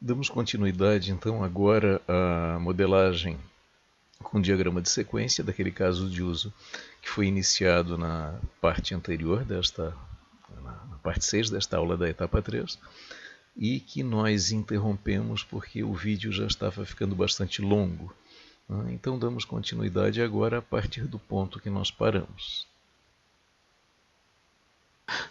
Damos continuidade, então, agora à modelagem com diagrama de sequência, daquele caso de uso que foi iniciado na parte anterior na parte 6 desta aula da etapa 3, e que nós interrompemos porque o vídeo já estava ficando bastante longo. Então damos continuidade agora a partir do ponto que nós paramos.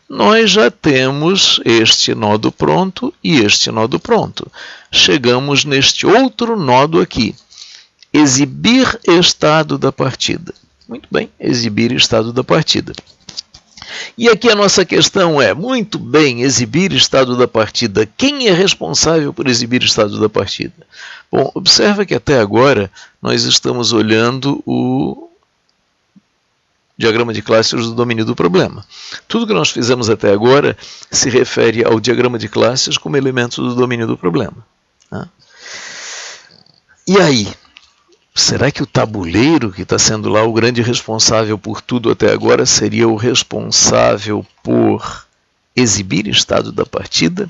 Nós já temos este nodo pronto e este nodo pronto. Chegamos neste outro nodo aqui. Exibir estado da partida. Muito bem, exibir estado da partida. E aqui a nossa questão é, muito bem, exibir estado da partida. Quem é responsável por exibir estado da partida? Bom, observa que até agora nós estamos olhando o diagrama de classes do domínio do problema. Tudo que nós fizemos até agora se refere ao diagrama de classes como elemento do domínio do problema. E aí? Será que o tabuleiro, que está sendo lá o grande responsável por tudo até agora, seria o responsável por exibir estado da partida?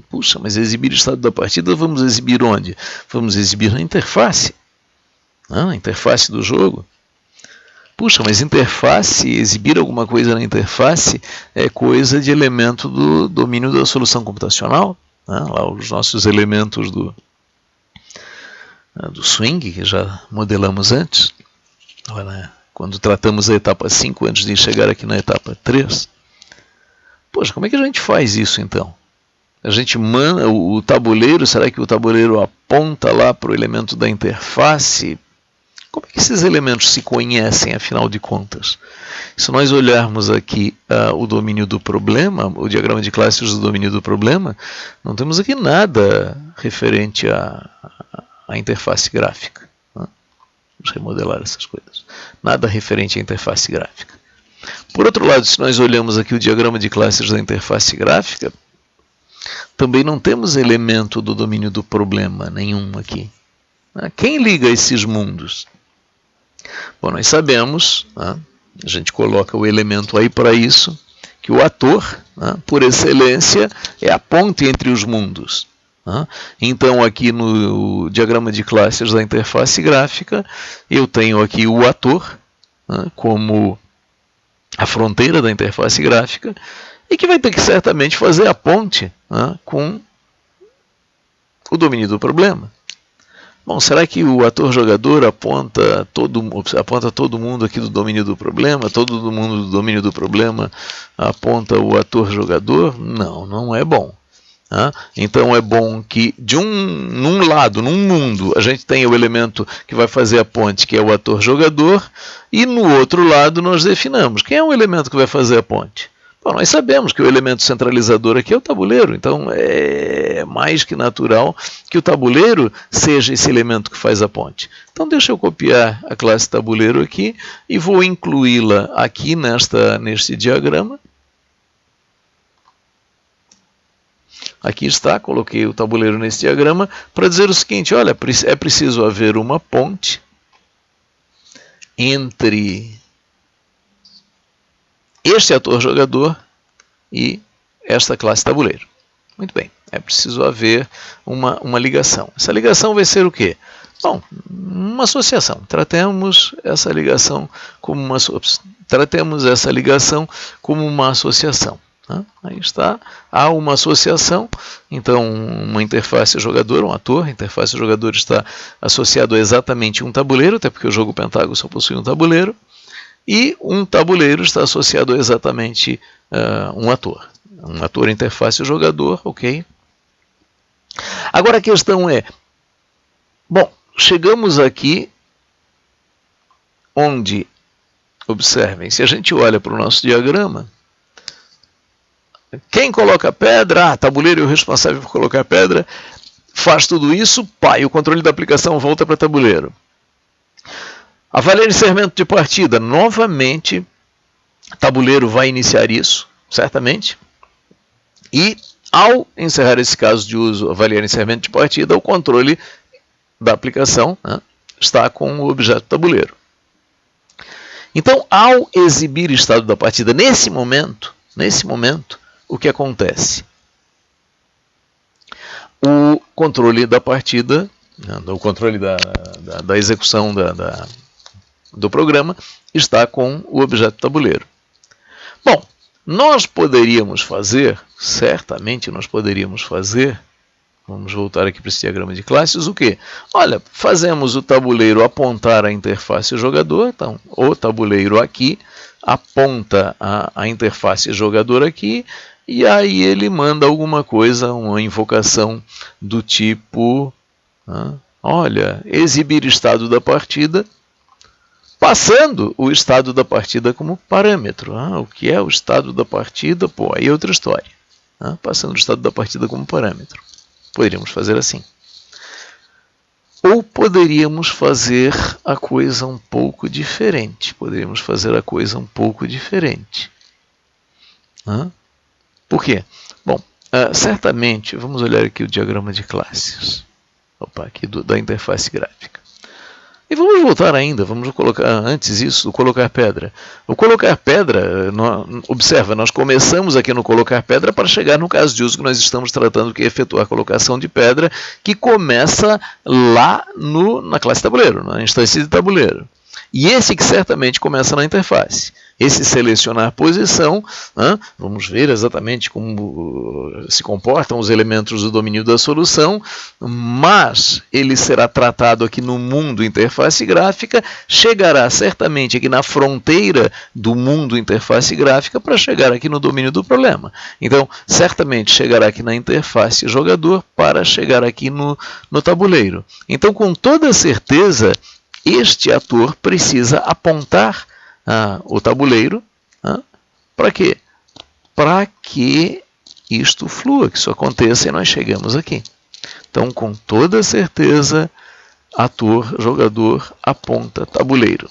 Puxa, mas exibir estado da partida vamos exibir onde? Vamos exibir na interface. Na interface do jogo. Puxa, mas interface, exibir alguma coisa na interface é coisa de elemento do domínio da solução computacional. Lá os nossos elementos do swing, que já modelamos antes, quando tratamos a etapa 5, antes de chegar aqui na etapa 3. Poxa, como é que a gente faz isso então? A gente manda o tabuleiro, será que o tabuleiro aponta lá para o elemento da interface? Como é que esses elementos se conhecem, afinal de contas? Se nós olharmos aqui o domínio do problema, o diagrama de classes do domínio do problema, não temos aqui nada referente à interface gráfica. Vamos remodelar essas coisas. Nada referente à interface gráfica. Por outro lado, se nós olhamos aqui o diagrama de classes da interface gráfica, também não temos elemento do domínio do problema nenhum aqui. Quem liga esses mundos? Bom, nós sabemos, a gente coloca o elemento aí para isso, que o ator, por excelência, é a ponte entre os mundos. Então, aqui no diagrama de classes da interface gráfica, eu tenho aqui o ator como a fronteira da interface gráfica, e que vai ter que certamente fazer a ponte com o domínio do problema. Bom, será que o ator-jogador aponta todo mundo aqui do domínio do problema? Todo mundo do domínio do problema aponta o ator-jogador? Não, não é bom. Então é bom que num lado, num mundo, a gente tenha o elemento que vai fazer a ponte, que é o ator-jogador, e no outro lado nós definamos quem é o elemento que vai fazer a ponte. Bom, nós sabemos que o elemento centralizador aqui é o tabuleiro, então é mais que natural que o tabuleiro seja esse elemento que faz a ponte. Então deixa eu copiar a classe tabuleiro aqui e vou incluí-la aqui neste diagrama. Aqui está, coloquei o tabuleiro nesse diagrama para dizer o seguinte, olha, é preciso haver uma ponte entre este ator-jogador e esta classe tabuleiro. Muito bem, é preciso haver uma ligação. Essa ligação vai ser o quê? Bom, uma associação. Tratemos essa ligação como uma associação. Aí está, há uma associação, então uma interface jogador, um ator, a interface jogador está associado a exatamente um tabuleiro, até porque o jogo Pentágono só possui um tabuleiro, e um tabuleiro está associado a exatamente um ator. Um ator, interface jogador, ok? Agora a questão é, bom, chegamos aqui onde, observem, se a gente olha para o nosso diagrama, quem coloca a pedra? Tabuleiro é o responsável por colocar a pedra, faz tudo isso, e o controle da aplicação volta para tabuleiro. Avaliar encerramento de partida. Novamente, tabuleiro vai iniciar isso, certamente. E, ao encerrar esse caso de uso, avaliar encerramento de partida, o controle da aplicação está com o objeto tabuleiro. Então, ao exibir estado da partida, nesse momento, o que acontece? o controle da partida, o controle da execução do programa está com o objeto tabuleiro. Bom, nós poderíamos fazer, certamente nós poderíamos fazer, vamos voltar aqui para esse diagrama de classes, o quê? Olha, fazemos o tabuleiro apontar a interface jogador, então o tabuleiro aqui aponta a interface jogador aqui, e aí ele manda alguma coisa, uma invocação do tipo, olha, exibir estado da partida, passando o estado da partida como parâmetro. O que é o estado da partida? Pô, aí é outra história. Passando o estado da partida como parâmetro. Poderíamos fazer assim. Ou poderíamos fazer a coisa um pouco diferente. Por quê? Bom, certamente, vamos olhar aqui o diagrama de classes. Aqui da interface gráfica. E vamos voltar ainda, vamos colocar antes isso, o colocar pedra. O colocar pedra, observa, nós começamos aqui no colocar pedra para chegar no caso de uso que nós estamos tratando, que é efetuar a colocação de pedra, que começa lá na classe tabuleiro, na instância de tabuleiro. E esse que certamente começa na interface. Esse selecionar posição, vamos ver exatamente como se comportam os elementos do domínio da solução, mas ele será tratado aqui no mundo interface gráfica, chegará certamente aqui na fronteira do mundo interface gráfica para chegar aqui no domínio do problema. Então, certamente chegará aqui na interface jogador para chegar aqui no tabuleiro. Então, com toda certeza, este ator precisa apontar o tabuleiro. Para quê? Para que isto flua, que isso aconteça e nós chegamos aqui. Então, com toda certeza, ator, jogador, aponta tabuleiro.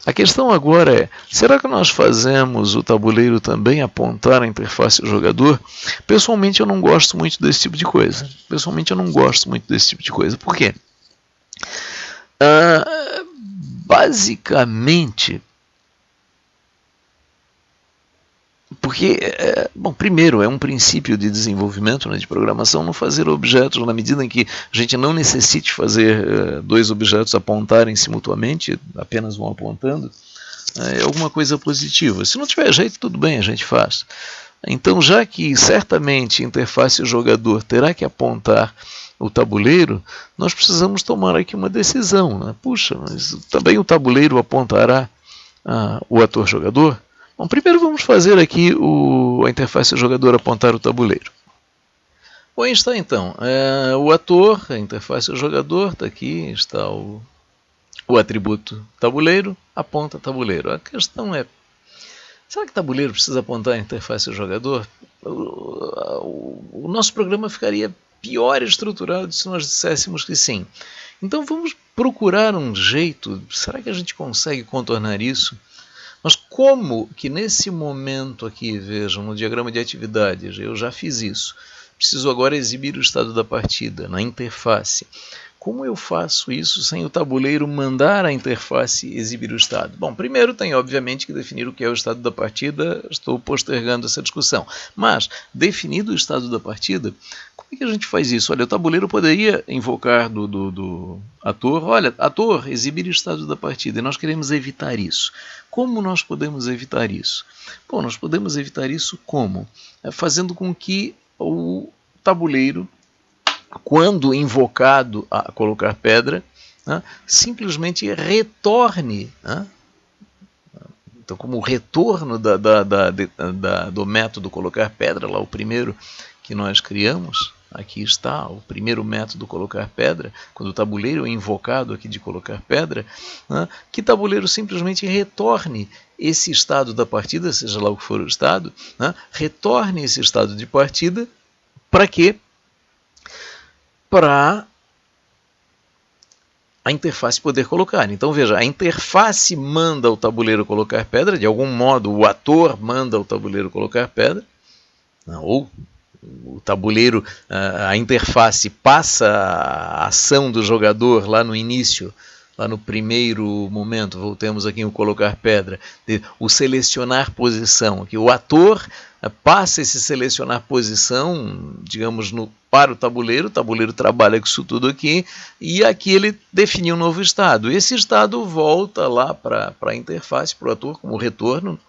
A questão agora é, será que nós fazemos o tabuleiro também apontar a interface jogador? Pessoalmente, eu não gosto muito desse tipo de coisa. Por quê? Basicamente, porque, bom, primeiro, é um princípio de desenvolvimento, de programação, não fazer objetos na medida em que a gente não necessite fazer dois objetos apontarem-se mutuamente, apenas um apontando, é alguma coisa positiva. Se não tiver jeito, tudo bem, a gente faz. Então, já que certamente a interface jogador terá que apontar o tabuleiro, nós precisamos tomar aqui uma decisão. Puxa, mas também o tabuleiro apontará o ator jogador? Bom, primeiro vamos fazer aqui a interface jogador apontar o tabuleiro. Bom, aí está então. O ator, a interface jogador, está aqui, está o atributo tabuleiro, aponta tabuleiro. A questão é, será que tabuleiro precisa apontar a interface jogador? O nosso programa ficaria pior estruturado se nós disséssemos que sim. Então vamos procurar um jeito, será que a gente consegue contornar isso? Mas como que nesse momento aqui, vejam, no diagrama de atividades, eu já fiz isso, preciso agora exibir o estado da partida na interface. Como eu faço isso sem o tabuleiro mandar a interface exibir o estado? Bom, primeiro tem obviamente que definir o que é o estado da partida, estou postergando essa discussão. Mas, definido o estado da partida, como é que a gente faz isso? Olha, o tabuleiro poderia invocar do ator, olha, ator, exibir o estado da partida, e nós queremos evitar isso. Como nós podemos evitar isso? Bom, nós podemos evitar isso como? Fazendo com que o tabuleiro, quando invocado a colocar pedra, simplesmente retorne. Então, como o retorno do método colocar pedra, lá o primeiro que nós criamos, aqui está o primeiro método colocar pedra, quando o tabuleiro é invocado aqui de colocar pedra, que tabuleiro simplesmente retorne esse estado da partida, seja lá o que for o estado, retorne esse estado de partida, para quê? Para a interface poder colocar. Então veja, a interface manda o tabuleiro colocar pedra, de algum modo o ator manda o tabuleiro colocar pedra, ou o tabuleiro, a interface passa a ação do jogador lá no início lá no primeiro momento, voltemos aqui o colocar pedra, o selecionar posição, que o ator passa esse selecionar posição, digamos, para o tabuleiro trabalha com isso tudo aqui, e aqui ele definiu um novo estado. Esse estado volta lá para a interface, para o ator, como retorno.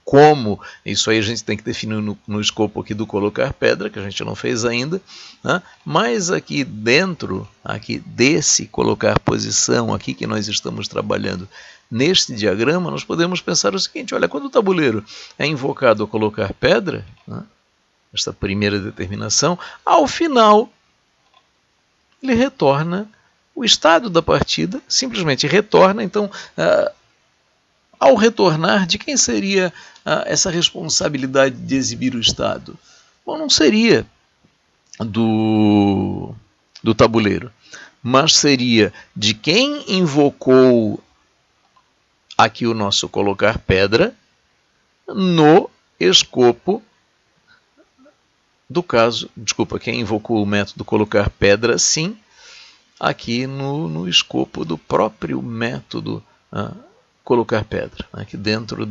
Como, isso aí a gente tem que definir no escopo aqui do colocar pedra, que a gente não fez ainda, né? Mas aqui dentro, aqui desse colocar posição, aqui que nós estamos trabalhando neste diagrama, nós podemos pensar o seguinte: olha, quando o tabuleiro é invocado a colocar pedra, né, esta primeira determinação, ao final ele retorna o estado da partida, simplesmente retorna. Então, ao retornar, de quem seria essa responsabilidade de exibir o estado? Bom, não seria do tabuleiro, mas seria de quem invocou aqui o nosso colocar pedra no escopo do caso, desculpa, quem invocou o método colocar pedra, sim, aqui no escopo do próprio método colocar pedra, aqui dentro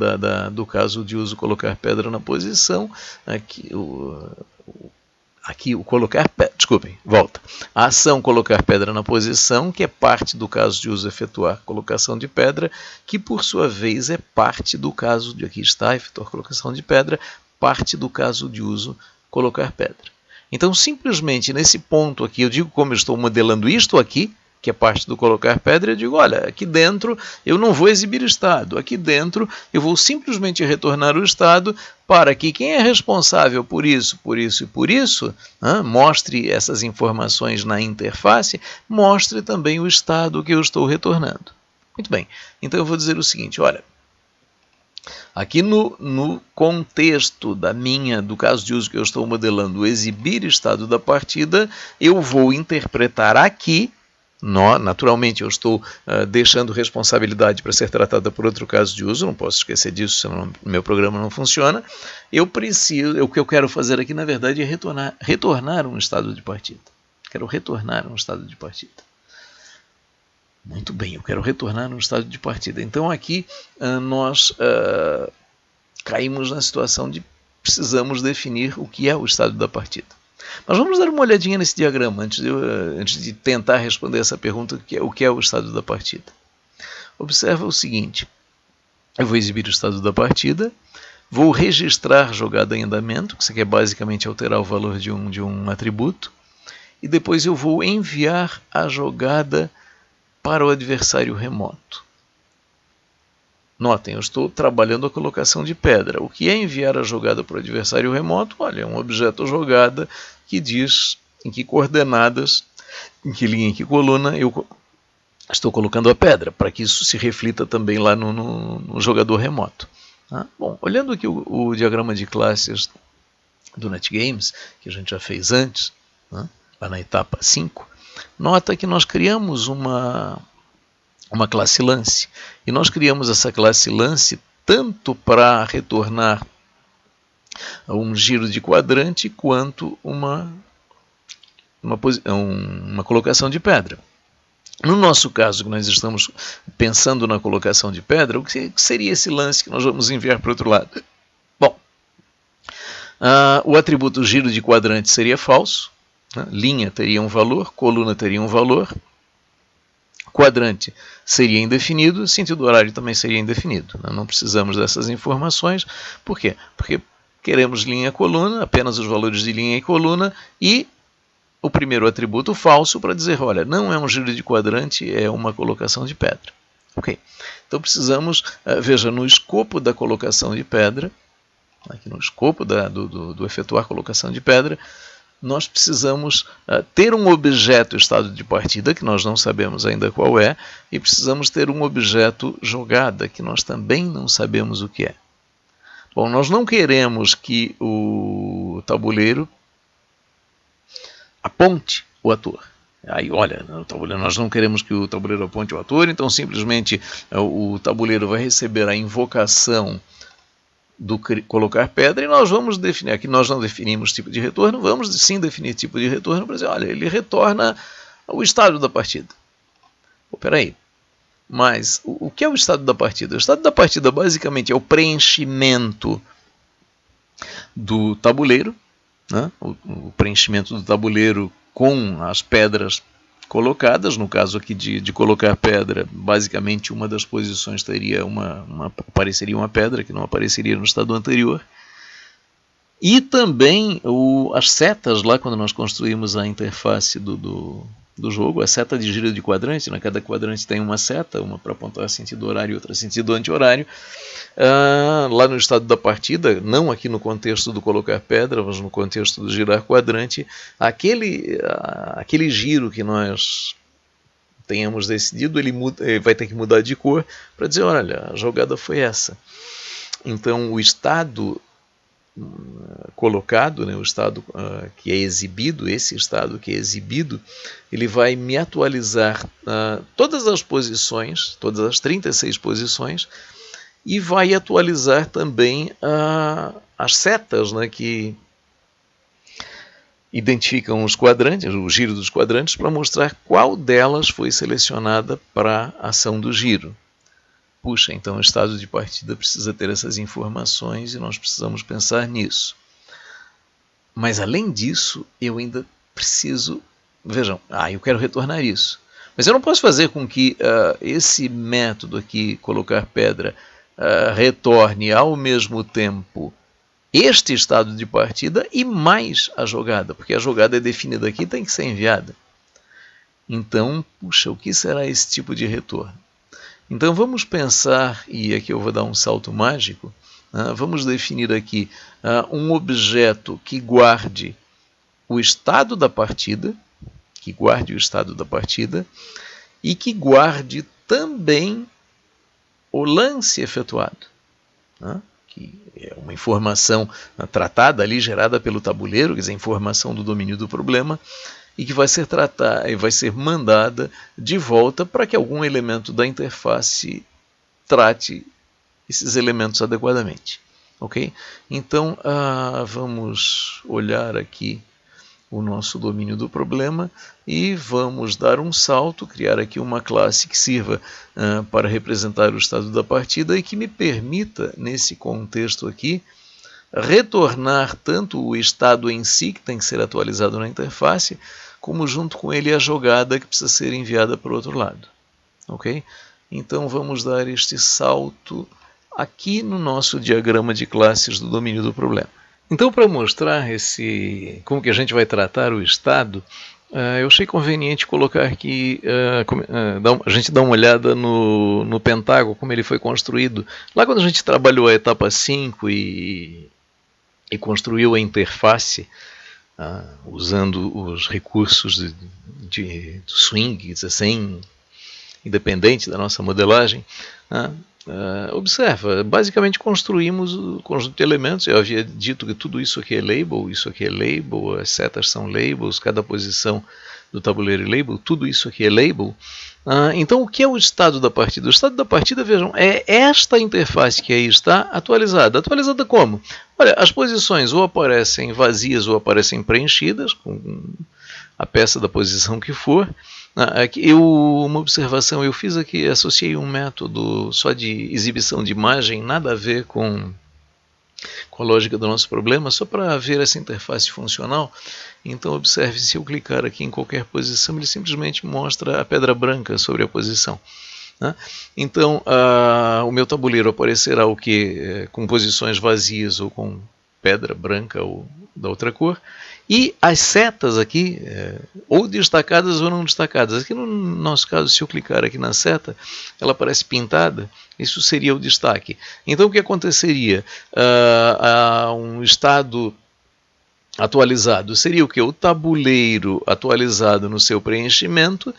do caso de uso colocar pedra na posição, aqui o colocar pedra, desculpem, volta, a ação colocar pedra na posição, que é parte do caso de uso efetuar colocação de pedra, que por sua vez é parte do caso de, aqui está, efetuar colocação de pedra, parte do caso de uso colocar pedra. Então simplesmente nesse ponto aqui, eu digo como eu estou modelando isto aqui, que é parte do colocar pedra, eu digo, olha, aqui dentro eu não vou exibir estado, aqui dentro eu vou simplesmente retornar o estado para que quem é responsável por isso e por isso, mostre essas informações na interface, mostre também o estado que eu estou retornando. Muito bem, então eu vou dizer o seguinte, olha, aqui no contexto do caso de uso que eu estou modelando, o exibir estado da partida, eu vou interpretar aqui, naturalmente eu estou deixando responsabilidade para ser tratada por outro caso de uso, não posso esquecer disso, senão meu programa não funciona. O que eu quero fazer aqui, na verdade, é retornar um estado de partida. Quero retornar um estado de partida. Muito bem, eu quero retornar um estado de partida. Então aqui nós caímos na situação de precisamos definir o que é o estado da partida. Mas vamos dar uma olhadinha nesse diagrama antes de tentar responder essa pergunta, o que é o estado da partida. Observa o seguinte, eu vou exibir o estado da partida, vou registrar jogada em andamento, que isso aqui é basicamente alterar o valor de um atributo, e depois eu vou enviar a jogada para o adversário remoto. Notem, eu estou trabalhando a colocação de pedra. O que é enviar a jogada para o adversário remoto? Olha, é um objeto jogada que diz em que coordenadas, em que linha, em que coluna eu estou colocando a pedra, para que isso se reflita também lá no jogador remoto. Bom, olhando aqui o diagrama de classes do NetGames, que a gente já fez antes, lá na etapa 5, nota que nós criamos uma classe lance. E nós criamos essa classe lance tanto para retornar um giro de quadrante quanto uma colocação de pedra. No nosso caso, que nós estamos pensando na colocação de pedra, o que seria esse lance que nós vamos enviar para o outro lado? Bom, o atributo giro de quadrante seria falso, linha teria um valor, coluna teria um valor, quadrante seria indefinido, sentido horário também seria indefinido. Não precisamos dessas informações. Por quê? Porque queremos linha e coluna, apenas os valores de linha e coluna, e o primeiro atributo falso para dizer, olha, não é um giro de quadrante, é uma colocação de pedra. Ok, então precisamos, veja, no escopo da colocação de pedra, aqui no escopo do efetuar colocação de pedra, nós precisamos ter um objeto estado de partida, que nós não sabemos ainda qual é, e precisamos ter um objeto jogada, que nós também não sabemos o que é. Bom, nós não queremos que o tabuleiro aponte o ator. Aí, olha, nós não queremos que o tabuleiro aponte o ator, então simplesmente o tabuleiro vai receber a invocação do colocar pedra, e nós vamos definir, aqui nós não definimos tipo de retorno, vamos sim definir tipo de retorno para dizer, olha, ele retorna o estado da partida. Peraí, mas o que é o estado da partida? O estado da partida basicamente é o preenchimento do tabuleiro, né? O preenchimento do tabuleiro com as pedras colocadas. No caso aqui de colocar pedra, basicamente uma das posições teria apareceria uma pedra que não apareceria no estado anterior. E também as setas lá, quando nós construímos a interface do jogo, a seta de giro de quadrante, né? Cada quadrante tem uma seta, uma para apontar sentido horário e outra sentido anti-horário. Lá no estado da partida, não aqui no contexto do colocar pedra, mas no contexto do girar quadrante, aquele giro que nós tenhamos decidido, ele vai ter que mudar de cor para dizer, olha, a jogada foi essa. Então o estado colocado, né, o estado que é exibido, esse estado que é exibido, ele vai me atualizar todas as posições, todas as 36 posições, e vai atualizar também as setas, né, que identificam os quadrantes, o giro dos quadrantes, para mostrar qual delas foi selecionada para a ação do giro. Puxa, então o estado de partida precisa ter essas informações e nós precisamos pensar nisso. Mas além disso, eu ainda preciso... Vejam, eu quero retornar isso. Mas eu não posso fazer com que esse método aqui, colocar pedra, retorne ao mesmo tempo este estado de partida e mais a jogada, porque a jogada é definida aqui e tem que ser enviada. Então, puxa, o que será esse tipo de retorno? Então vamos pensar, e aqui eu vou dar um salto mágico, vamos definir aqui um objeto que guarde o estado da partida, e que guarde também o lance efetuado, que é uma informação tratada ali, gerada pelo tabuleiro, quer dizer, informação do domínio do problema, e que vai ser mandada de volta para que algum elemento da interface trate esses elementos adequadamente. Ok? Então, vamos olhar aqui o nosso domínio do problema e vamos dar um salto, criar aqui uma classe que sirva para representar o estado da partida e que me permita, nesse contexto aqui, retornar tanto o estado em si, que tem que ser atualizado na interface, como junto com ele a jogada que precisa ser enviada para o outro lado. Ok? Então vamos dar este salto aqui no nosso diagrama de classes do domínio do problema. Então, para mostrar como que a gente vai tratar o estado, eu achei conveniente colocar aqui, a gente dá uma olhada no Pentágono, como ele foi construído. Lá quando a gente trabalhou a etapa 5 e construiu a interface, usando os recursos do swing, assim, independente da nossa modelagem, observa, basicamente construímos o conjunto de elementos. Eu havia dito que tudo isso aqui é label, as setas são labels, cada posição do tabuleiro é label, tudo isso aqui é label. Então o que é o estado da partida? O estado da partida, vejam, é esta interface que aí está atualizada. Atualizada como? Olha, as posições ou aparecem vazias ou aparecem preenchidas, com a peça da posição que for. Uma observação eu fiz aqui, associei um método só de exibição de imagem, nada a ver com a lógica do nosso problema, só para ver essa interface funcional. Então observe, se eu clicar aqui em qualquer posição, ele simplesmente mostra a pedra branca sobre a posição. Então o meu tabuleiro aparecerá o que? Com posições vazias ou com pedra branca ou da outra cor. E as setas aqui, ou destacadas ou não destacadas. Aqui no nosso caso, se eu clicar aqui na seta, ela aparece pintada, isso seria o destaque. Então o que aconteceria? Um estado atualizado seria o que? O tabuleiro atualizado no seu preenchimento.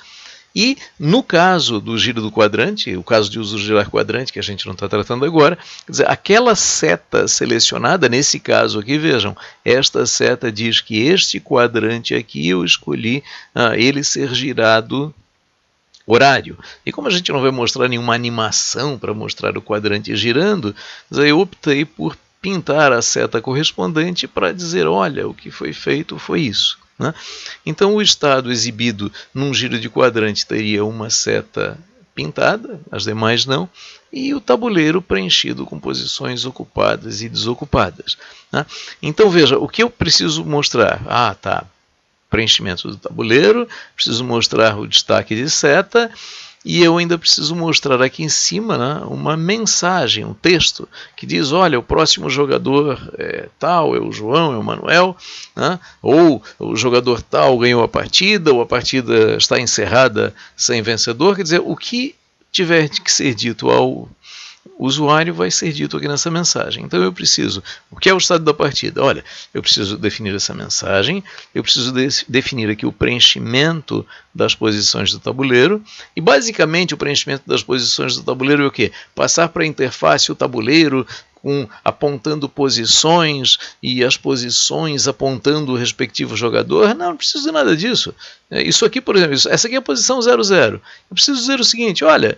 E no caso do giro do quadrante, o caso de uso do girar quadrante, que a gente não está tratando agora, quer dizer, aquela seta selecionada, nesse caso aqui, vejam, esta seta diz que este quadrante aqui eu escolhi ele ser girado horário. E como a gente não vai mostrar nenhuma animação para mostrar o quadrante girando, eu optei por pintar a seta correspondente para dizer, olha, o que foi feito foi isso. né? Então o estado exibido num giro de quadrante teria uma seta pintada, as demais não, e o tabuleiro preenchido com posições ocupadas e desocupadas, né? Então veja, o que eu preciso mostrar? Ah, tá, preenchimento do tabuleiro, preciso mostrar o destaque de seta, e eu ainda preciso mostrar aqui em cima, né, uma mensagem, um texto, que diz, olha, o próximo jogador é tal, é o João, é o Manuel, né, ou o jogador tal ganhou a partida, ou a partida está encerrada sem vencedor. Quer dizer, o que tiver que ser dito ao usuário vai ser dito aqui nessa mensagem. Então eu preciso, o que é o estado da partida? Olha, eu preciso definir essa mensagem, eu preciso definir aqui o preenchimento das posições do tabuleiro, e basicamente o preenchimento das posições do tabuleiro é o quê? Passar para a interface o tabuleiro apontando posições e as posições apontando o respectivo jogador. Não preciso de nada disso. Isso aqui, por exemplo, essa aqui é a posição 00. Eu preciso dizer o seguinte, olha,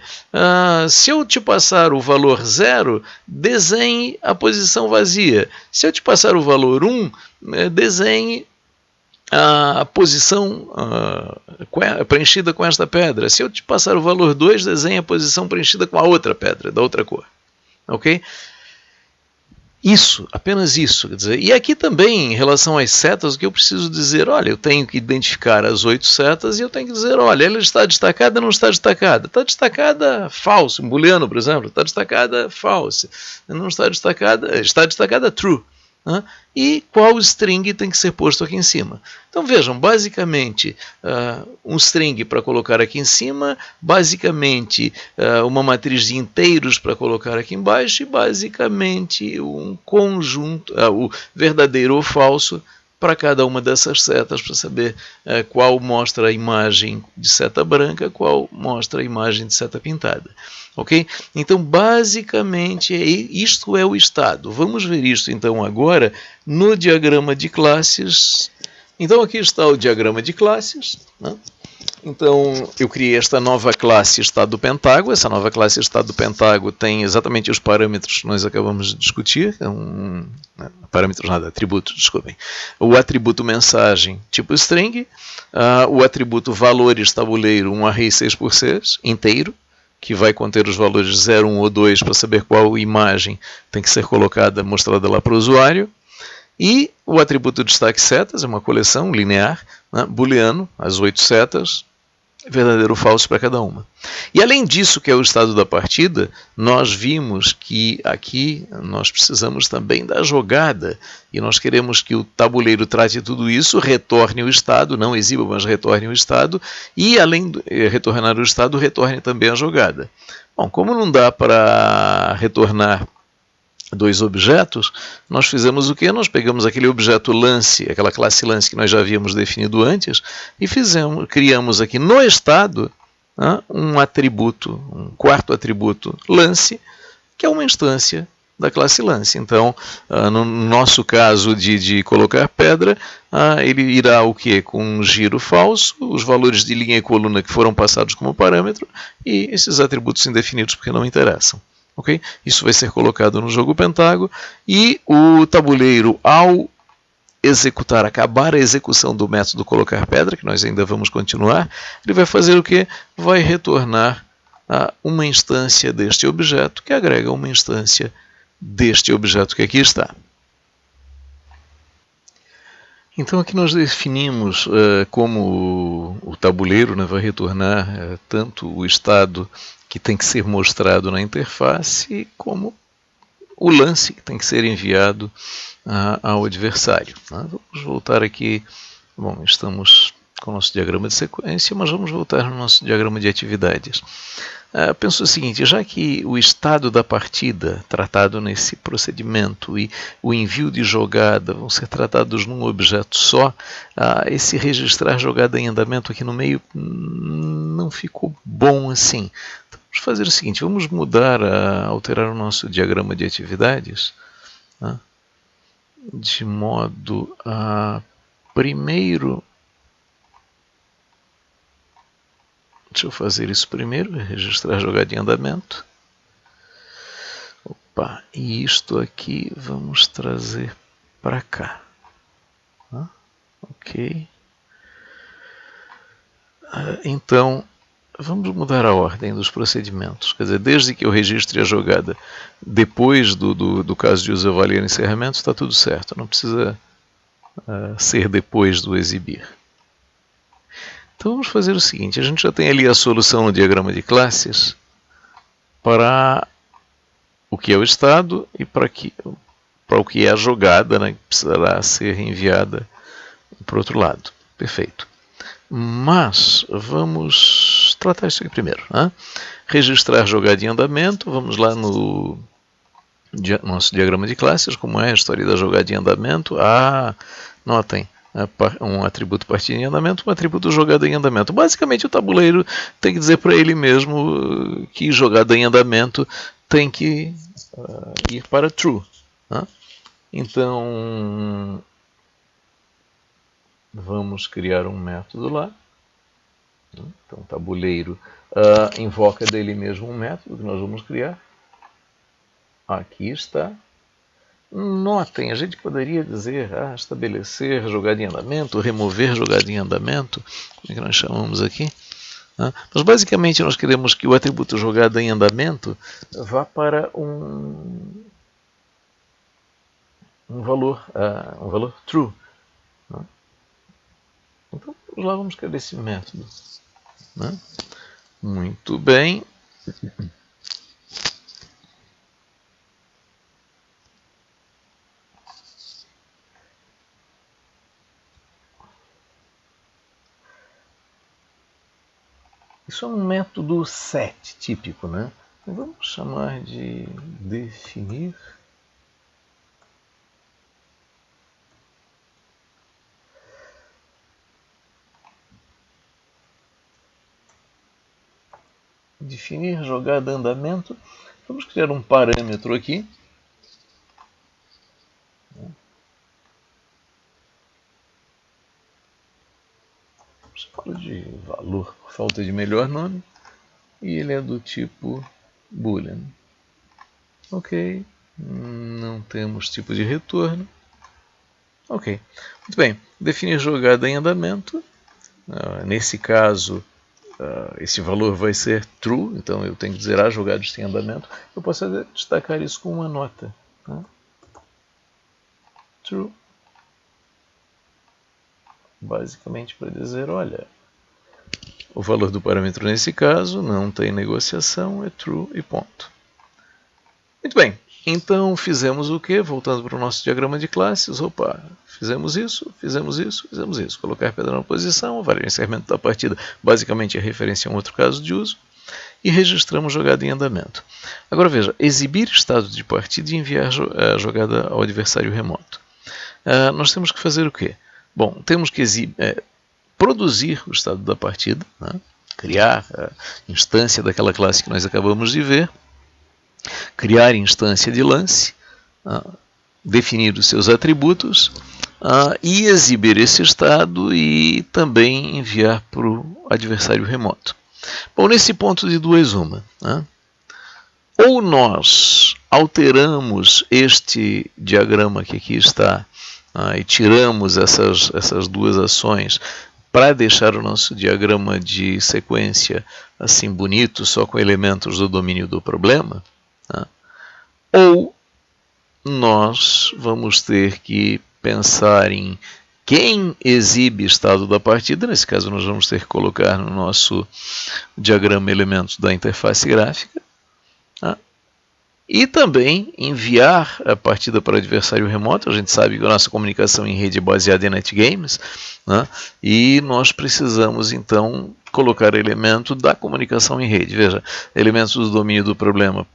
se eu te passar o valor 0, desenhe a posição vazia. Se eu te passar o valor 1, desenhe a posição preenchida com esta pedra. Se eu te passar o valor 2, desenhe a posição preenchida com a outra pedra, da outra cor. Ok? Isso, apenas isso. Quer dizer, e aqui também, em relação às setas, o que eu preciso dizer? Olha, eu tenho que identificar as 8 setas e eu tenho que dizer, olha, ela está destacada ou não está destacada? Está destacada false, um booleano, por exemplo. Está destacada false. Não está destacada true. Né? E qual string tem que ser posto aqui em cima. Então vejam, basicamente um string para colocar aqui em cima, basicamente uma matriz de inteiros para colocar aqui embaixo e basicamente um conjunto, o verdadeiro ou falso para cada uma dessas setas, para saber qual mostra a imagem de seta branca, qual mostra a imagem de seta pintada. Ok? Então, basicamente, isto é o estado. Vamos ver isto, então, agora no diagrama de classes. Então, aqui está o diagrama de classes, né? Então, eu criei esta nova classe estado do pentágono. Essa nova classe estado do pentágono tem exatamente os parâmetros que nós acabamos de discutir. Parâmetros nada, atributos, desculpem. O atributo mensagem tipo string, o atributo valores tabuleiro, um array 6x6 inteiro, que vai conter os valores 0, 1 ou 2 para saber qual imagem tem que ser colocada, mostrada lá para o usuário. E o atributo destaque setas, é uma coleção linear, né, booleano, as 8 setas, verdadeiro ou falso para cada uma. E além disso, que é o estado da partida, nós vimos que aqui nós precisamos também da jogada, e nós queremos que o tabuleiro trate tudo isso, retorne o estado, não exiba, mas retorne o estado, e além de retornar o estado, retorne também a jogada. Bom, como não dá para retornar 2 objetos, nós fizemos o que? Nós pegamos aquele objeto lance, aquela classe lance que nós já havíamos definido antes, e criamos aqui no estado um atributo, um quarto atributo lance, que é uma instância da classe lance. Então, no nosso caso de colocar pedra, ele irá o que? Com um giro falso, os valores de linha e coluna que foram passados como parâmetro, e esses atributos indefinidos porque não interessam. Okay? Isso vai ser colocado no jogo pentágono, e o tabuleiro, ao acabar a execução do método colocar pedra, que nós ainda vamos continuar, ele vai fazer o quê? Vai retornar uma instância deste objeto, que agrega uma instância deste objeto que aqui está. Então aqui nós definimos como o tabuleiro, né, vai retornar tanto o estado que tem que ser mostrado na interface, como o lance que tem que ser enviado ao adversário. Vamos voltar aqui, bom, estamos com o nosso diagrama de sequência, mas vamos voltar no nosso diagrama de atividades. Penso o seguinte, já que o estado da partida tratado nesse procedimento e o envio de jogada vão ser tratados num objeto só, esse registrar jogada em andamento aqui no meio não ficou bom assim. Então, vamos fazer o seguinte, vamos alterar o nosso diagrama de atividades, de modo a primeiro... Deixa eu fazer isso primeiro, registrar jogada em andamento. Opa, e isto aqui vamos trazer para cá. Ok. Então, vamos mudar a ordem dos procedimentos. Quer dizer, desde que eu registre a jogada depois do caso de uso avaliar encerramento, está tudo certo. Não precisa ser depois do exibir. Então vamos fazer o seguinte, a gente já tem ali a solução no diagrama de classes para o que é o estado e para o que é a jogada, né, que precisará ser enviada para o outro lado. Perfeito. Mas vamos tratar isso aqui primeiro. Né? Registrar jogada em andamento, vamos lá no nosso diagrama de classes, como é a história da jogada em andamento. Notem, um atributo partida em andamento, um atributo jogada em andamento. Basicamente o tabuleiro tem que dizer para ele mesmo que jogada em andamento tem que ir para true. Né? Então, vamos criar um método lá. Então, o tabuleiro invoca dele mesmo um método que nós vamos criar. Aqui está. Notem, a gente poderia dizer estabelecer jogada em andamento, remover jogada em andamento. Como é que nós chamamos aqui? Mas basicamente nós queremos que o atributo jogada em andamento vá para um valor true. Então vamos lá, vamos criar esse método. Muito bem. Isso é um método set típico, né? Então, vamos chamar de definir jogada andamento. Vamos criar um parâmetro aqui. Falo de valor por falta de melhor nome. E ele é do tipo boolean. Ok. Não temos tipo de retorno. Ok. Muito bem. Definir jogada em andamento. Nesse caso, esse valor vai ser true. Então eu tenho que dizer jogada em andamento. Eu posso destacar isso com uma nota. True. Basicamente para dizer, olha, o valor do parâmetro nesse caso não tem negociação, é true e ponto. Muito bem, então fizemos o que? Voltando para o nosso diagrama de classes, fizemos isso. Colocar pedra na posição, avaliar o encerramento da partida, basicamente é referência a um outro caso de uso, e registramos jogada em andamento. Agora veja, exibir estado de partida e enviar a jogada ao adversário remoto. Nós temos que fazer o quê? Bom, temos que produzir o estado da partida, criar a instância daquela classe que nós acabamos de ver, criar instância de lance, definir os seus atributos e exibir esse estado e também enviar para o adversário remoto. Bom, nesse ponto de duas uma. Ou nós alteramos este diagrama que aqui está e tiramos essas duas ações para deixar o nosso diagrama de sequência assim bonito, só com elementos do domínio do problema, ou nós vamos ter que pensar em quem exibe estado da partida. Nesse caso nós vamos ter que colocar no nosso diagrama elementos da interface gráfica, e também enviar a partida para o adversário remoto. A gente sabe que a nossa comunicação em rede é baseada em netgames, e nós precisamos então colocar elemento da comunicação em rede. Veja, elementos do domínio do problema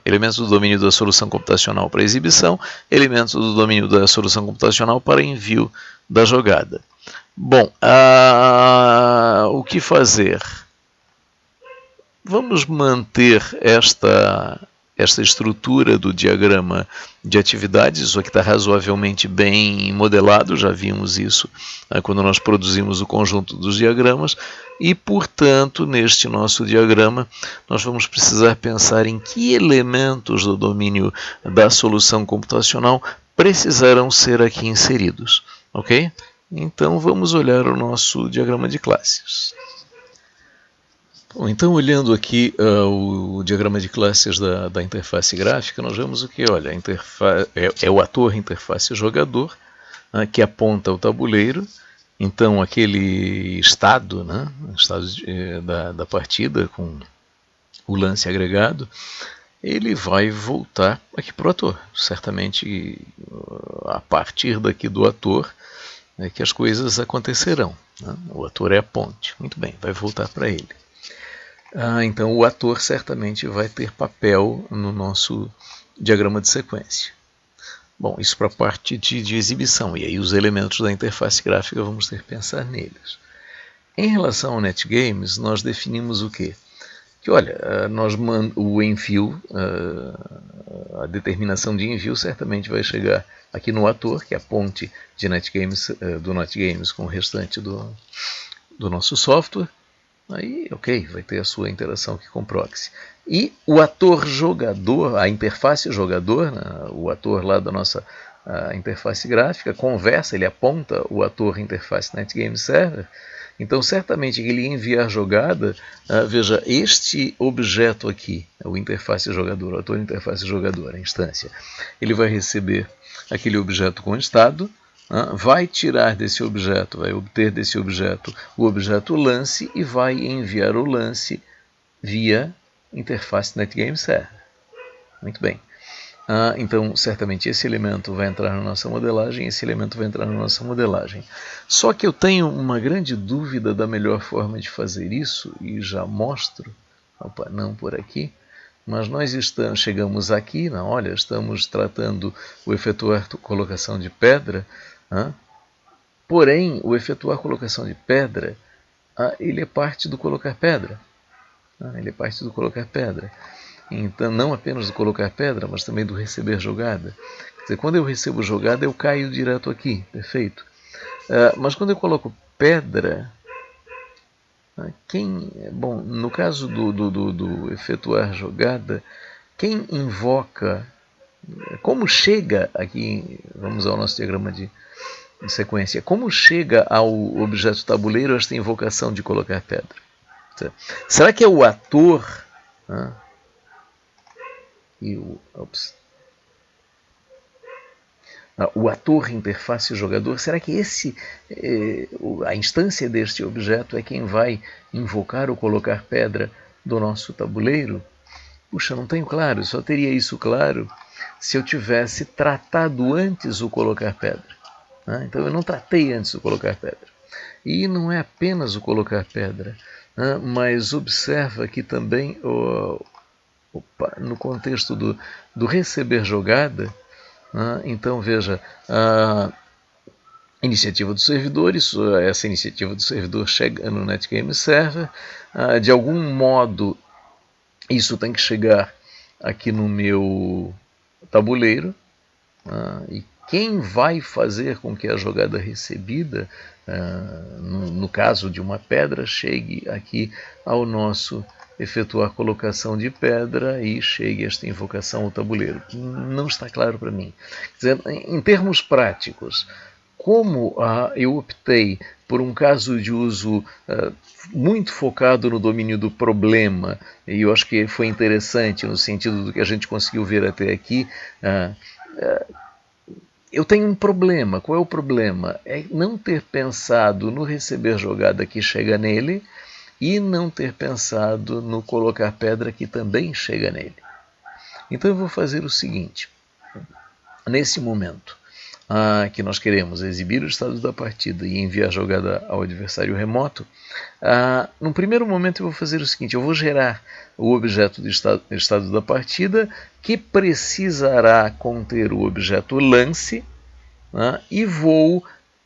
elementos do domínio da solução computacional para exibição, elementos do domínio da solução computacional para envio da jogada. Bom, o que fazer? Vamos manter esta estrutura do diagrama de atividades. Isso aqui está razoavelmente bem modelado, já vimos isso quando nós produzimos o conjunto dos diagramas, e, portanto, neste nosso diagrama, nós vamos precisar pensar em que elementos do domínio da solução computacional precisarão ser aqui inseridos. Ok? Então, vamos olhar o nosso diagrama de classes. Bom, então, olhando aqui o diagrama de classes da interface gráfica, nós vemos o que? Olha, é o ator interface jogador, que aponta o tabuleiro. Então, aquele estado, né, estado da partida com o lance agregado, ele vai voltar aqui para o ator. Certamente, a partir daqui do ator, é que as coisas acontecerão. Né? O ator é a ponte. Muito bem, vai voltar para ele. Então, o ator certamente vai ter papel no nosso diagrama de sequência. Bom, isso para a parte de exibição, e aí os elementos da interface gráfica vamos ter que pensar neles. Em relação ao NetGames, nós definimos o quê? Que, olha, o envio, a determinação de envio certamente vai chegar aqui no ator, que é a ponte de NetGames, do NetGames com o restante do nosso software. Aí, ok, vai ter a sua interação aqui com o proxy. E o ator jogador, a interface jogador, né, o ator lá da nossa interface gráfica, conversa, ele aponta o ator interface NetGame Server. Então, certamente, ele enviar jogada, veja, este objeto aqui, o interface jogador, o ator interface jogador, a instância, ele vai receber aquele objeto com estado, vai tirar desse objeto, vai obter desse objeto o objeto lance e vai enviar o lance via interface NetGame Server. Muito bem. Então, certamente, esse elemento vai entrar na nossa modelagem, esse elemento vai entrar na nossa modelagem. Só que eu tenho uma grande dúvida da melhor forma de fazer isso, e já mostro, opa, não por aqui, mas nós chegamos aqui, olha, estamos tratando o efetuar colocação de pedra, porém, o efetuar colocação de pedra, ele é parte do colocar pedra. Ele é parte do colocar pedra. Então, não apenas do colocar pedra, mas também do receber jogada. Quer dizer, quando eu recebo jogada, eu caio direto aqui, perfeito. Mas quando eu coloco pedra, bom, no caso do efetuar jogada, quem invoca, como chega aqui, vamos ao nosso diagrama de sequência, como chega ao objeto tabuleiro esta invocação de colocar pedra? Será que é o ator o ator interface jogador, será que a instância deste objeto é quem vai invocar ou colocar pedra do nosso tabuleiro? Puxa, não tenho claro, só teria isso claro se eu tivesse tratado antes o colocar pedra. Então eu não tratei antes o colocar pedra. E não é apenas o colocar pedra, mas observa aqui também no contexto do receber jogada. Então veja, a iniciativa do servidor, essa iniciativa do servidor chega no NetGame Server, de algum modo isso tem que chegar aqui no meu tabuleiro, e quem vai fazer com que a jogada recebida, no caso de uma pedra, chegue aqui ao nosso efetuar colocação de pedra e chegue esta invocação ao tabuleiro. Não está claro para mim. Quer dizer, em termos práticos, como eu optei por um caso de uso muito focado no domínio do problema, e eu acho que foi interessante no sentido do que a gente conseguiu ver até aqui, eu tenho um problema. Qual é o problema? É não ter pensado no receber jogada que chega nele e não ter pensado no colocar pedra que também chega nele. Então eu vou fazer o seguinte. Nesse momento que nós queremos exibir o estado da partida e enviar a jogada ao adversário remoto, no primeiro momento eu vou fazer o seguinte, eu vou gerar o objeto de estado da partida, que precisará conter o objeto lance, e vou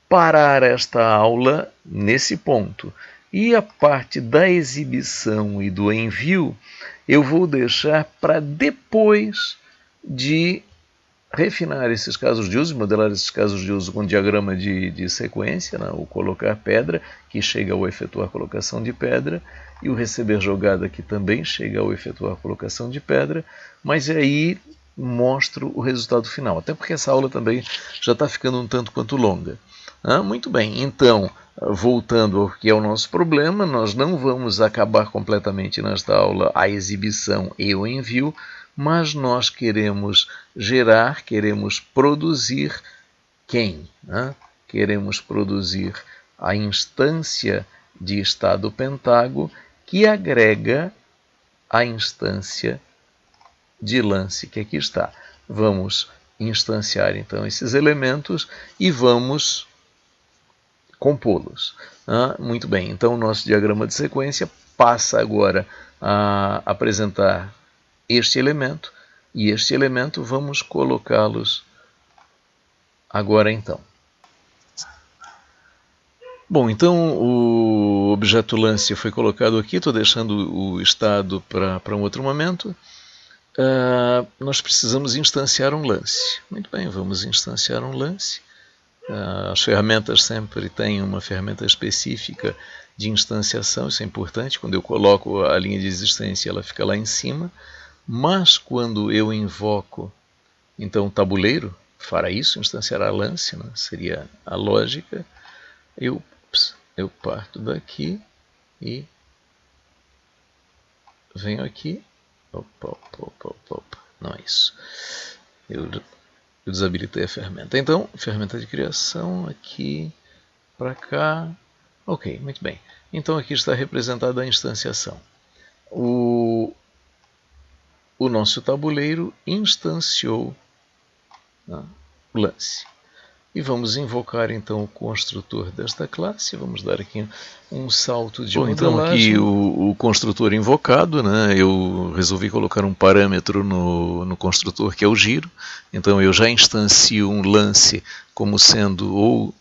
parar esta aula nesse ponto. E a parte da exibição e do envio eu vou deixar para depois de refinar esses casos de uso, modelar esses casos de uso com diagrama de sequência, o colocar pedra, que chega ao efetuar colocação de pedra, e o receber jogada, que também chega ao efetuar colocação de pedra, mas aí mostro o resultado final, até porque essa aula também já está ficando um tanto quanto longa. Muito bem, então, voltando ao que é o nosso problema, nós não vamos acabar completamente nesta aula a exibição e o envio, mas nós queremos gerar, queremos produzir quem? Queremos produzir a instância de estado pentágo que agrega a instância de lance que aqui está. Vamos instanciar então esses elementos e vamos compô-los. Muito bem, então o nosso diagrama de sequência passa agora a apresentar este elemento, e este elemento vamos colocá-los agora então. Bom, então o objeto lance foi colocado aqui, estou deixando o estado para um outro momento. Nós precisamos instanciar um lance. Muito bem, vamos instanciar um lance. As ferramentas sempre têm uma ferramenta específica de instanciação, isso é importante. Quando eu coloco a linha de existência, ela fica lá em cima. Mas quando eu invoco, então, o tabuleiro, fará isso, instanciará lance, né? Seria a lógica. Eu parto daqui e venho aqui. Opa, não é isso. Eu desabilitei a ferramenta. Então, ferramenta de criação, aqui, para cá. Ok, muito bem. Então, aqui está representada a instanciação. O nosso tabuleiro instanciou o lance. E vamos invocar então o construtor desta classe. Vamos dar aqui um salto de modelagem. Então aqui o construtor invocado, né? Eu resolvi colocar um parâmetro no construtor que é o giro. Então eu já instancio um lance como sendo ou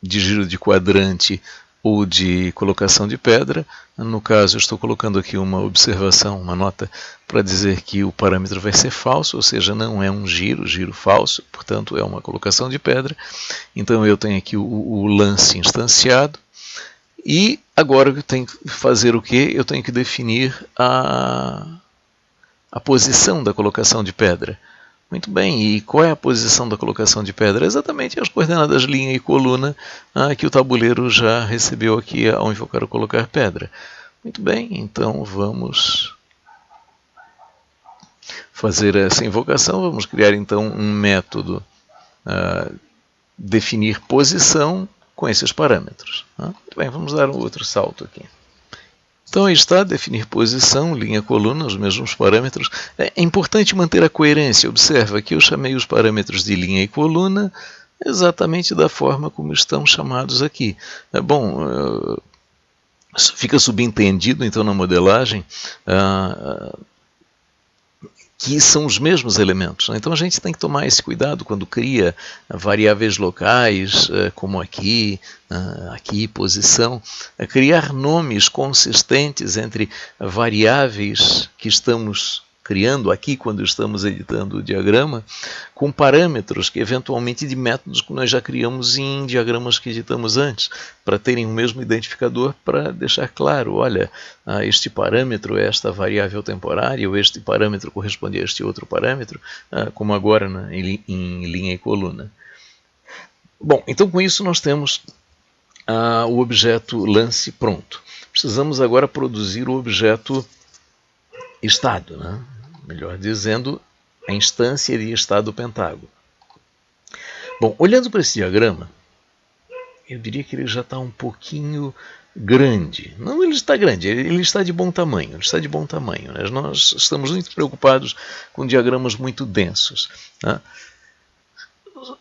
de giro de quadrante ou de colocação de pedra. No caso, eu estou colocando aqui uma observação, uma nota, para dizer que o parâmetro vai ser falso, ou seja, não é um giro falso, portanto é uma colocação de pedra. Então eu tenho aqui o lance instanciado, e agora eu tenho que fazer o quê? Eu tenho que definir a posição da colocação de pedra. Muito bem, e qual é a posição da colocação de pedra? Exatamente as coordenadas linha e coluna que o tabuleiro já recebeu aqui ao invocar ou colocar pedra. Muito bem, então vamos fazer essa invocação. Vamos criar então um método definir posição com esses parâmetros. Muito bem, vamos dar um outro salto aqui. Então aí está, definir posição, linha, coluna, os mesmos parâmetros. É importante manter a coerência. Observa que eu chamei os parâmetros de linha e coluna exatamente da forma como estão chamados aqui. Fica subentendido então na modelagem que são os mesmos elementos. Então a gente tem que tomar esse cuidado quando cria variáveis locais, como aqui, posição, criar nomes consistentes entre variáveis que estamos criando aqui quando estamos editando o diagrama, com parâmetros que eventualmente de métodos que nós já criamos em diagramas que editamos antes, para terem o mesmo identificador, para deixar claro, olha, este parâmetro é esta variável temporária, ou este parâmetro corresponde a este outro parâmetro, como agora em linha e coluna. Bom, então com isso nós temos o objeto lance pronto. Precisamos agora produzir o objeto estado, né? Melhor dizendo, a instância de estado pentágono. Bom, olhando para esse diagrama, eu diria que ele já está um pouquinho grande. Não, ele está grande, ele está de bom tamanho. Né? Nós estamos muito preocupados com diagramas muito densos. Né?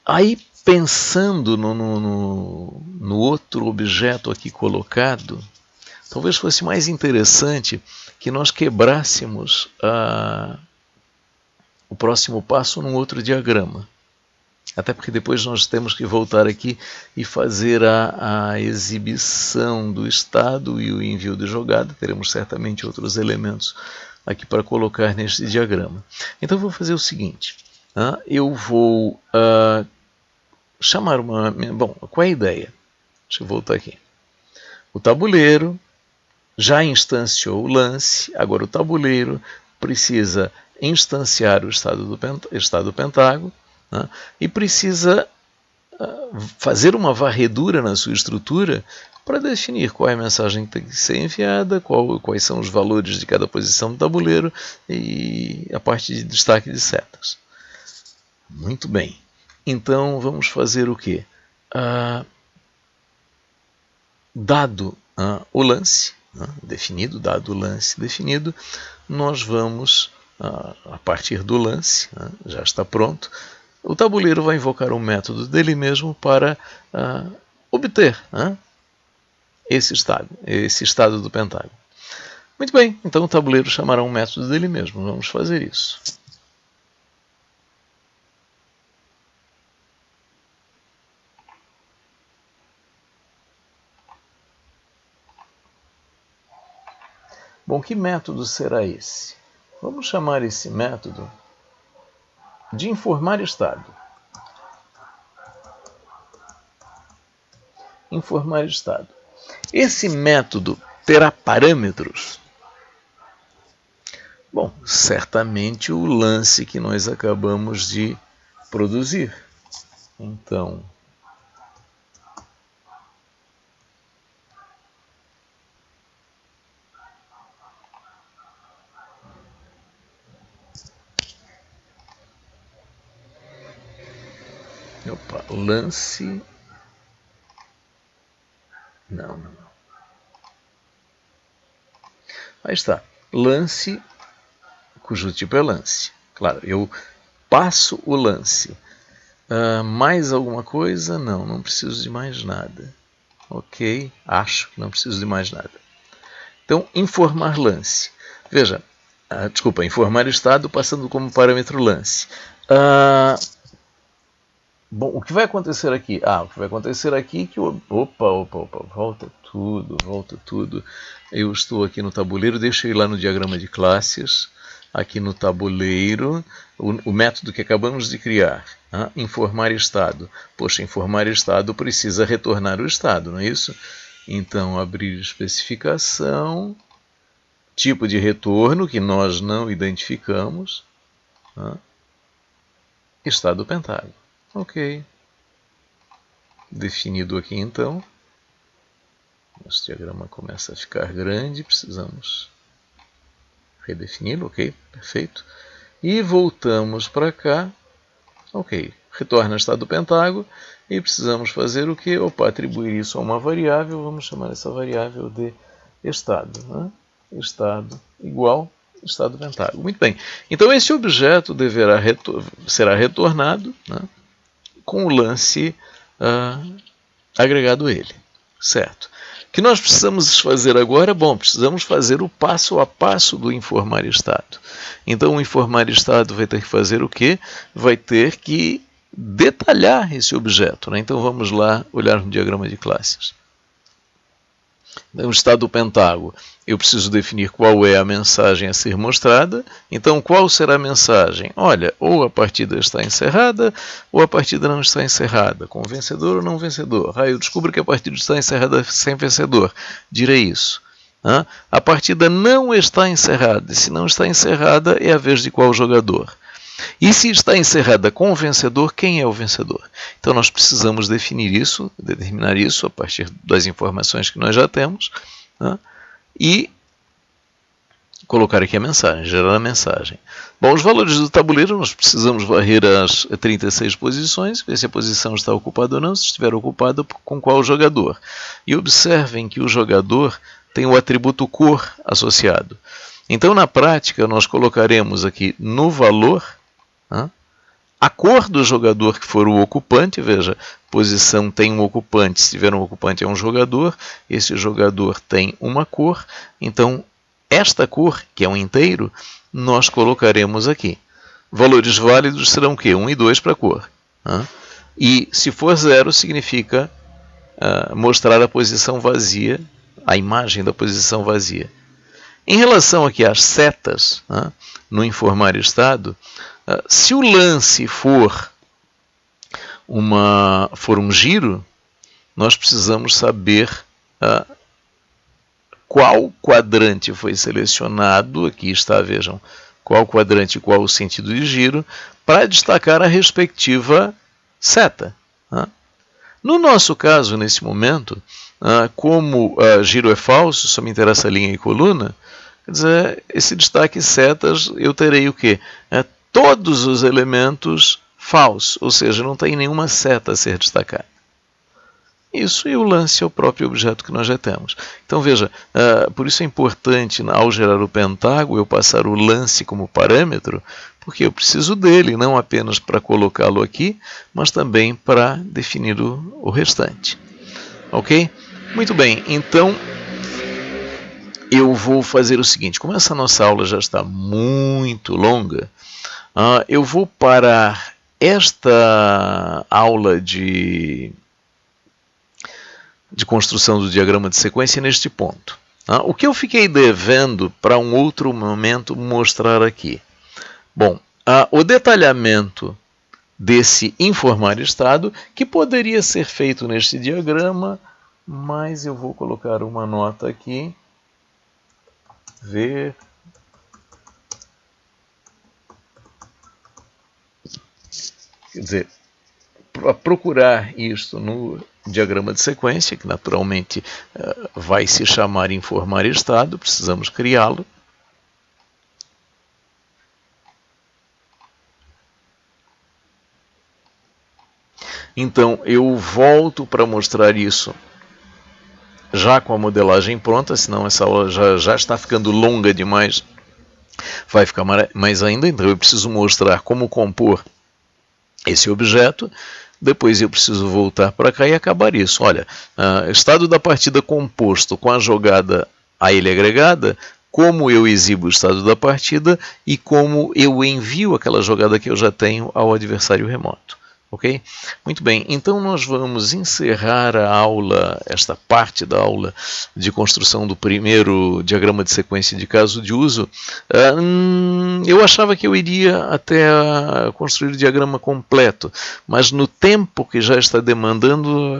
Aí, pensando no outro objeto aqui colocado, talvez fosse mais interessante que nós quebrássemos o próximo passo num outro diagrama. Até porque depois nós temos que voltar aqui e fazer a exibição do estado e o envio de jogada. Teremos certamente outros elementos aqui para colocar neste diagrama. Então eu vou fazer o seguinte. Eu vou chamar uma... Bom, qual é a ideia? Deixa eu voltar aqui. O tabuleiro já instanciou o lance, agora o tabuleiro precisa instanciar o estado pentágono, né, e precisa fazer uma varredura na sua estrutura para definir qual é a mensagem que tem que ser enviada, quais são os valores de cada posição do tabuleiro e a parte de destaque de setas. Muito bem. Então vamos fazer o quê? Dado o lance definido, dado o lance definido, nós vamos, a partir do lance, já está pronto, o tabuleiro vai invocar um método dele mesmo para obter esse estado do pentágono. Muito bem, então o tabuleiro chamará um método dele mesmo. Vamos fazer isso. Bom, que método será esse? Vamos chamar esse método de informar estado. Informar estado. Esse método terá parâmetros? Bom, certamente o lance que nós acabamos de produzir. Então, lance... Não. Aí está, lance, cujo tipo é lance. Claro, eu passo o lance. Mais alguma coisa? Não preciso de mais nada. Ok, acho que não preciso de mais nada. Então, informar lance. Veja, informar estado passando como parâmetro lance. Bom, o que vai acontecer aqui? O que vai acontecer aqui é que... Opa, volta tudo. Eu estou aqui no tabuleiro, deixa eu ir lá no diagrama de classes, aqui no tabuleiro, o método que acabamos de criar, informar estado. Poxa, informar estado precisa retornar o estado, não é isso? Então, abrir especificação, tipo de retorno que nós não identificamos, estado pentágono. Ok. Definido aqui então. Nosso diagrama começa a ficar grande, precisamos redefini-lo, ok, perfeito. E voltamos para cá, ok, retorna estado pentágono, e precisamos fazer o que? Atribuir isso a uma variável, vamos chamar essa variável de estado, estado igual estado pentágono. Muito bem, então esse objeto será retornado, com o lance agregado a ele, certo? O que nós precisamos fazer agora? Bom, precisamos fazer o passo a passo do informar estado. Então, o informar estado vai ter que fazer o quê? Vai ter que detalhar esse objeto, Então, vamos lá olhar no diagrama de classes. No estado pentágono, eu preciso definir qual é a mensagem a ser mostrada. Então, qual será a mensagem? Olha, ou a partida está encerrada, ou a partida não está encerrada, com vencedor ou não vencedor. Eu descubro que a partida está encerrada sem vencedor. Direi isso. A partida não está encerrada. E se não está encerrada, é a vez de qual jogador? E se está encerrada com o vencedor, quem é o vencedor? Então nós precisamos determinar isso a partir das informações que nós já temos, e colocar aqui a mensagem, gerar a mensagem. Bom, os valores do tabuleiro nós precisamos varrer as 36 posições, ver se a posição está ocupada ou não, se estiver ocupada, com qual jogador. E observem que o jogador tem o atributo cor associado. Então na prática nós colocaremos aqui no valor a cor do jogador que for o ocupante. Veja, posição tem um ocupante, se tiver um ocupante é um jogador, esse jogador tem uma cor, então esta cor, que é um inteiro, nós colocaremos aqui. Valores válidos serão o quê? 1 e 2 para a cor. E se for 0, significa mostrar a posição vazia, a imagem da posição vazia. Em relação aqui às setas, no informar estado, se o lance for um giro, nós precisamos saber qual quadrante foi selecionado, aqui está, vejam, qual quadrante e qual o sentido de giro, para destacar a respectiva seta. No nosso caso, nesse momento, como giro é falso, só me interessa linha e coluna, quer dizer, esse destaque setas eu terei o quê? Todos os elementos falsos, ou seja, não tem nenhuma seta a ser destacada. Isso e o lance é o próprio objeto que nós já temos. Então veja, por isso é importante ao gerar o pentágono eu passar o lance como parâmetro, porque eu preciso dele, não apenas para colocá-lo aqui, mas também para definir o restante. Ok? Muito bem, então eu vou fazer o seguinte, como essa nossa aula já está muito longa, eu vou parar esta aula de construção do diagrama de sequência neste ponto. O que eu fiquei devendo para um outro momento mostrar aqui? Bom, o detalhamento desse informar estado, que poderia ser feito neste diagrama, mas eu vou colocar uma nota aqui, ver, quer dizer, para procurar isto no diagrama de sequência, que naturalmente vai se chamar informar estado, precisamos criá-lo. Então, eu volto para mostrar isso já com a modelagem pronta, senão essa aula já está ficando longa demais, vai ficar mais ainda, então eu preciso mostrar como compor esse objeto, depois eu preciso voltar para cá e acabar isso. Olha, estado da partida composto com a jogada a ele agregada, como eu exibo o estado da partida e como eu envio aquela jogada que eu já tenho ao adversário remoto. Ok? Muito bem, então nós vamos encerrar a aula, esta parte da aula de construção do primeiro diagrama de sequência de caso de uso. Eu achava que eu iria até construir o diagrama completo, mas no tempo que já está demandando,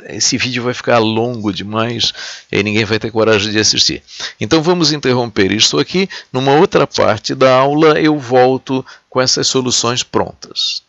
esse vídeo vai ficar longo demais e ninguém vai ter coragem de assistir. Então vamos interromper isto aqui, numa outra parte da aula eu volto com essas soluções prontas.